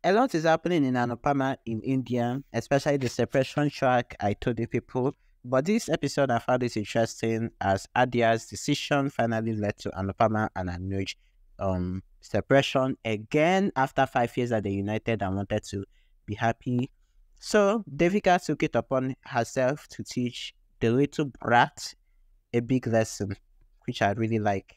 A lot is happening in Anupama in India, especially the separation track I told the people. But this episode I found it interesting as Adia's decision finally led to Anupama and Anuj separation again after 5 years that they united and wanted to be happy. So Devika took it upon herself to teach the little brat a big lesson, which I really like.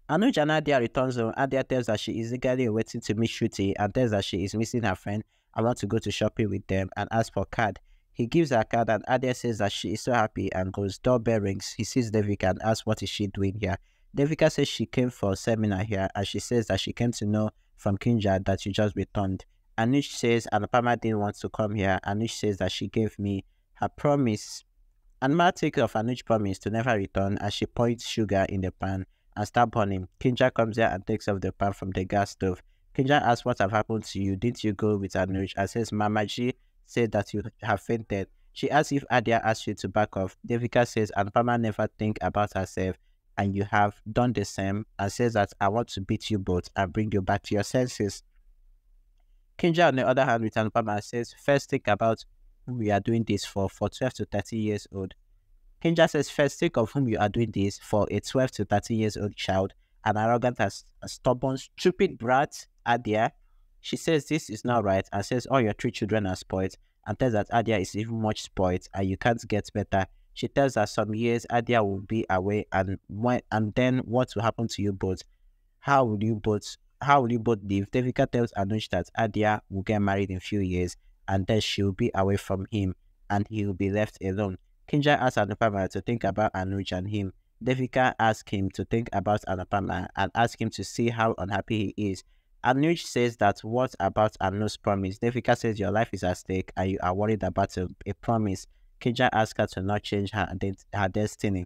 Anuj and Adia returns home. Adia tells that she is eagerly waiting to meet Shruti and tells that she is missing her friend and want to go to shopping with them and asks for card. He gives her a card and Adia says that she is so happy and goes. Doorbell rings. He sees Devika and asks what is she doing here. Devika says she came for a seminar here and she says that she came to know from Kinja that you just returned. Anuj says Anupama didn't want to come here. Anuj says that she gave me her promise. Anma takes off Anuj promise to never return as she points sugar in the pan and start burning. Kinja comes there and takes off the pan from the gas stove. Kinja asks what have happened to you. Didn't you go with Anuj? And says Mamaji said that you have fainted. She asks if Adia asked you to back off. Devika says Anupama never think about herself and you have done the same and says that I want to beat you both and bring you back to your senses. Kinja on the other hand with Anupama says first think about who we are doing this for 12 to 30 years old. Kinja says first think of whom you are doing this for a 12 to 30 years old child, an arrogant as a stubborn, stupid brat, Adia. She says this is not right and says all your three children are spoiled and tells that Adia is even much spoiled and you can't get better. She tells that some years Adia will be away and then what will happen to you both? How will you both live? Devika tells Anuj that Adia will get married in few years and then she will be away from him and he will be left alone. Kinja asks Anupama to think about Anuj and him. Devika asks him to think about Anupama and asks him to see how unhappy he is. Anuj says that what about Anuj's promise? Devika says your life is at stake and you are worried about a promise. Kinja asks her to not change her destiny.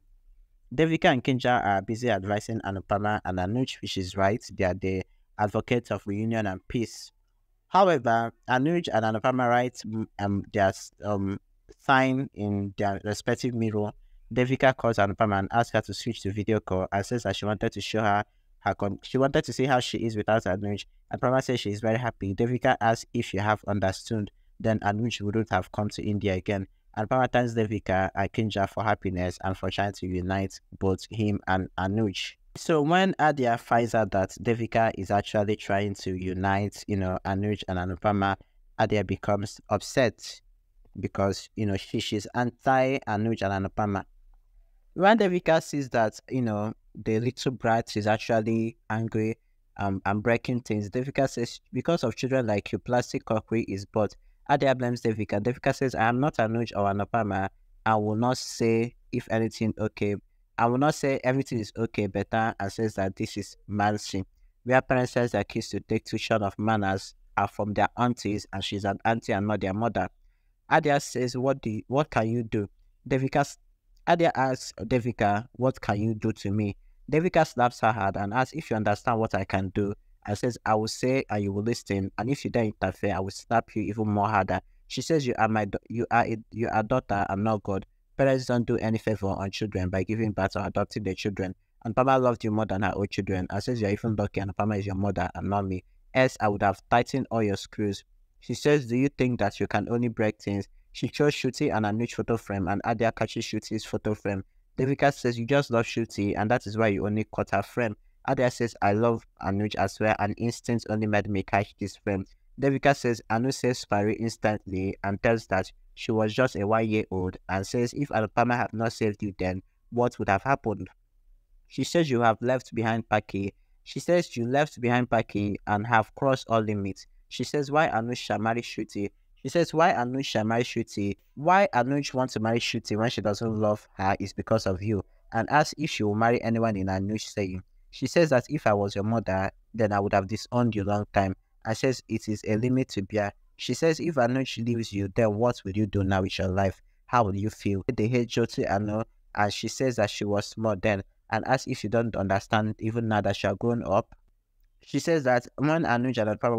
Devika and Kinja are busy advising Anupama and Anuj, which is right. They are the advocates of reunion and peace. However, Anuj and Anupama write their sign in their respective mirror. Devika calls Anupama and asks her to switch to video call and says that she wanted to show her she wanted to see how she is without Anuj. Anupama says she is very happy. Devika asks if you have understood, then Anuj wouldn't have come to India again. Anupama thanks Devika and Kinja for happiness and for trying to unite both him and Anuj. So when Adia finds out that Devika is actually trying to unite, Anuj and Anupama, Adia becomes upset because she's anti Anuj and Anupama. When Devika sees that the little brat is actually angry and breaking things, Devika says because of children like you, plastic crockery is bought. Adia blames Devika. Devika says I am not Anuj or Anupama. I will not say if anything okay. I will not say everything is okay better and says that this is mercy. Where parents tell their kids to take tuition of manners are from their aunties and she's an auntie and not their mother. Adia says, what can you do? Adia asks Devika, what can you do to me? Devika slaps her hard and asks if you understand what I can do. And says, I will say and you will listen. And if you don't interfere, I will slap you even more harder. She says, you are daughter and not God. Parents don't do any favor on children by giving birth or adopting their children. And Pama loved you more than her own children. And says, you're even lucky and Pama is your mother and not me. Else, I would have tightened all your screws. She says, do you think that you can only break things? She shows Shruti and Anuj photo frame and Adia catches Shruti's photo frame. Devika says, you just love Shruti and that is why you only cut her frame. Adia says, I love Anuj as well and instinct only made me catch this frame. Devika says, Anuj says Spari instantly and tells that she was just a 1 year old and says, if Anupama had not saved you then, what would have happened? She says you have left behind Paki. She says you left behind Paki and have crossed all limits. She says, why Anuj shall marry Shruti? She says, why Anuj shall marry Shruti? Why Anuj wants to marry Shruti when she doesn't love her is because of you. And asks if she will marry anyone in Anuj saying. She says that if I was your mother, then I would have disowned you long time. And says it is a limit to bear. She says if Anuj leaves you, then what will you do now with your life? How will you feel? They hate Jyoti and she says that she was small then and asks if you don't understand even now that she are grown up. She says that when Anuj and Anupama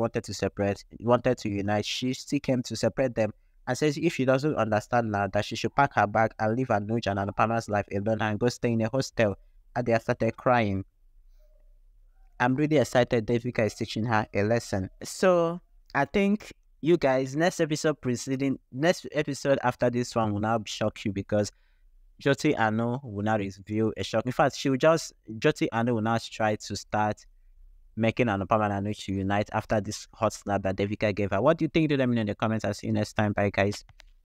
wanted to unite, she still came to separate them and says if she doesn't understand now that she should pack her bag and leave Anuj and Anupama's life alone and go stay in a hostel. And they started crying. I'm really excited Devika is teaching her a lesson. So I think you guys, next episode after this one will now shock you because Jyoti Anu will now reveal a shock. In fact, Jyoti Anu will now try to start making Anupam and Anu to unite after this hot snap that Devika gave her. What do you think? Do let me know in the comments. I'll see you next time. Bye, guys.